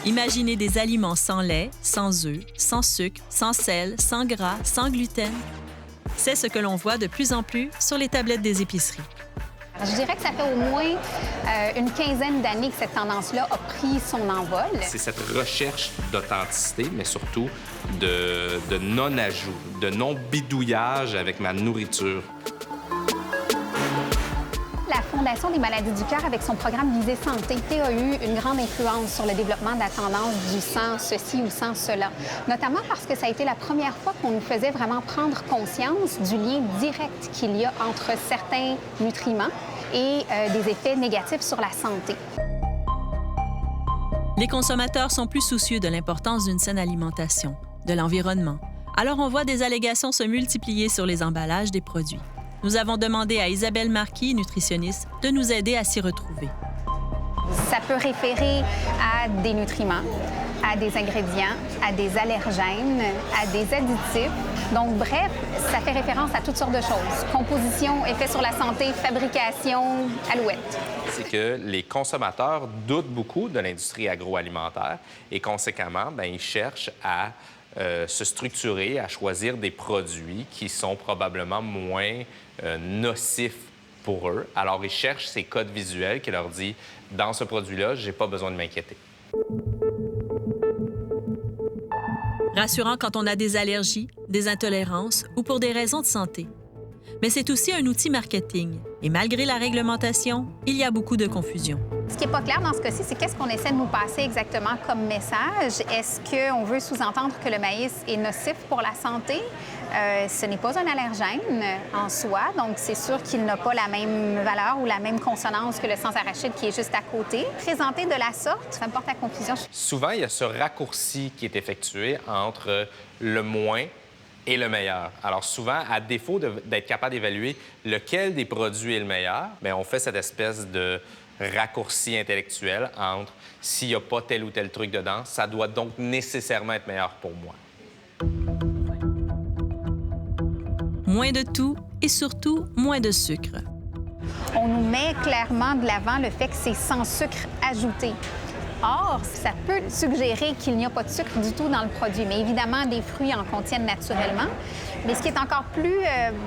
Imaginez des aliments sans lait, sans œufs, sans sucre, sans sel, sans gras, sans gluten. C'est ce que l'on voit de plus en plus sur les tablettes des épiceries. Je dirais que ça fait au moins une quinzaine d'années que cette tendance-là a pris son envol. C'est cette recherche d'authenticité, mais surtout de non-ajout, de non-bidouillage avec ma nourriture. La Fondation des maladies du cœur, avec son programme Visée Santé, a eu une grande influence sur le développement de la tendance du sans ceci ou sans cela. Notamment parce que ça a été la première fois qu'on nous faisait vraiment prendre conscience du lien direct qu'il y a entre certains nutriments et des effets négatifs sur la santé. Les consommateurs sont plus soucieux de l'importance d'une saine alimentation, de l'environnement. Alors on voit des allégations se multiplier sur les emballages des produits. Nous avons demandé à Isabelle Marquis, nutritionniste, de nous aider à s'y retrouver. Ça peut référer à des nutriments, à des ingrédients, à des allergènes, à des additifs. Donc, bref, ça fait référence à toutes sortes de choses. Composition, effet sur la santé, fabrication, alouette. C'est que les consommateurs doutent beaucoup de l'industrie agroalimentaire et conséquemment, ils cherchent à se structurer, à choisir des produits qui sont probablement moins nocifs pour eux. Alors, ils cherchent ces codes visuels qui leur disent « dans ce produit-là, j'ai pas besoin de m'inquiéter ». Rassurant quand on a des allergies, des intolérances ou pour des raisons de santé. Mais c'est aussi un outil marketing. Et malgré la réglementation, il y a beaucoup de confusion. Ce qui n'est pas clair dans ce cas-ci, c'est qu'est-ce qu'on essaie de nous passer exactement comme message. Est-ce qu'on veut sous-entendre que le maïs est nocif pour la santé? Ce n'est pas un allergène en soi, donc c'est sûr qu'il n'a pas la même valeur ou la même consonance que le sans arachide qui est juste à côté. Présenté de la sorte, ça me porte à confusion. Souvent, il y a ce raccourci qui est effectué entre le moins et le meilleur. Alors souvent, à défaut d'être capable d'évaluer lequel des produits est le meilleur, bien, on fait cette espèce de raccourci intellectuel entre s'il n'y a pas tel ou tel truc dedans, ça doit donc nécessairement être meilleur pour moi. Moins de tout et surtout moins de sucre. On nous met clairement de l'avant le fait que c'est sans sucre ajouté. Or, ça peut suggérer qu'il n'y a pas de sucre du tout dans le produit. Mais évidemment, des fruits en contiennent naturellement. Mais ce qui est encore plus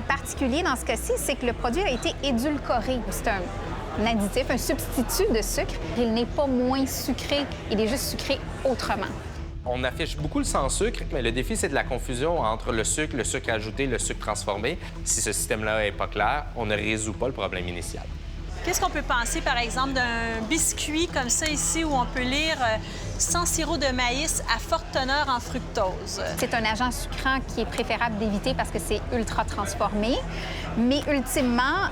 particulier dans ce cas-ci, c'est que le produit a été édulcoré. C'est un additif, un substitut de sucre. Il n'est pas moins sucré, il est juste sucré autrement. On affiche beaucoup le sans-sucre, mais le défi, c'est de la confusion entre le sucre ajouté, le sucre transformé. Si ce système-là n'est pas clair, on ne résout pas le problème initial. Qu'est-ce qu'on peut penser, par exemple, d'un biscuit comme ça ici, où on peut lire sans sirop de maïs à forte teneur en fructose? C'est un agent sucrant qui est préférable d'éviter parce que c'est ultra transformé. Mais ultimement,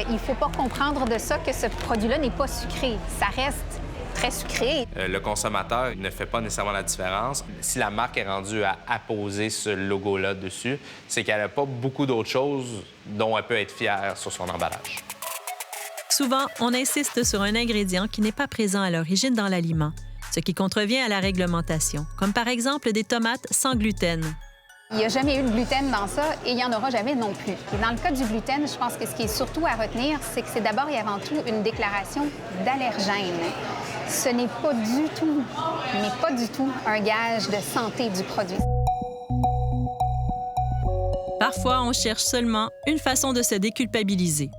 il ne faut pas comprendre de ça que ce produit-là n'est pas sucré. Ça reste très sucré. Le consommateur ne fait pas nécessairement la différence. Si la marque est rendue à apposer ce logo-là dessus, c'est qu'elle n'a pas beaucoup d'autres choses dont elle peut être fière sur son emballage. Souvent, on insiste sur un ingrédient qui n'est pas présent à l'origine dans l'aliment, ce qui contrevient à la réglementation, comme par exemple des tomates sans gluten. Il n'y a jamais eu de gluten dans ça et il n'y en aura jamais non plus. Et dans le cas du gluten, je pense que ce qui est surtout à retenir, c'est que c'est d'abord et avant tout une déclaration d'allergène. Ce n'est pas du tout, mais pas du tout, un gage de santé du produit. Parfois, on cherche seulement une façon de se déculpabiliser.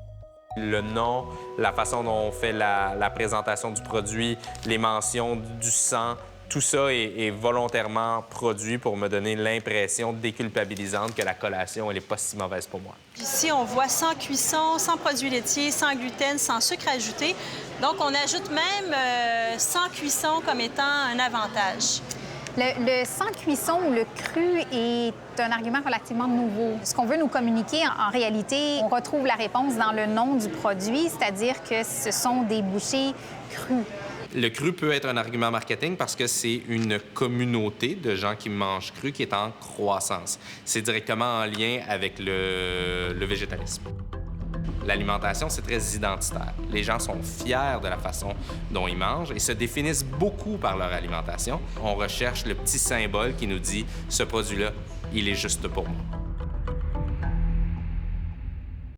Le nom, la façon dont on fait la présentation du produit, les mentions du sang, tout ça est volontairement produit pour me donner l'impression déculpabilisante que la collation, elle n'est pas si mauvaise pour moi. Ici, on voit sans cuisson, sans produits laitiers, sans gluten, sans sucre ajouté. Donc, on ajoute même sans cuisson comme étant un avantage. Le sans cuisson ou le cru est un argument relativement nouveau. Ce qu'on veut nous communiquer, en réalité, on retrouve la réponse dans le nom du produit, c'est-à-dire que ce sont des bouchées crues. Le cru peut être un argument marketing parce que c'est une communauté de gens qui mangent cru qui est en croissance. C'est directement en lien avec le végétalisme. L'alimentation, c'est très identitaire. Les gens sont fiers de la façon dont ils mangent et se définissent beaucoup par leur alimentation. On recherche le petit symbole qui nous dit « ce produit-là, il est juste pour moi ».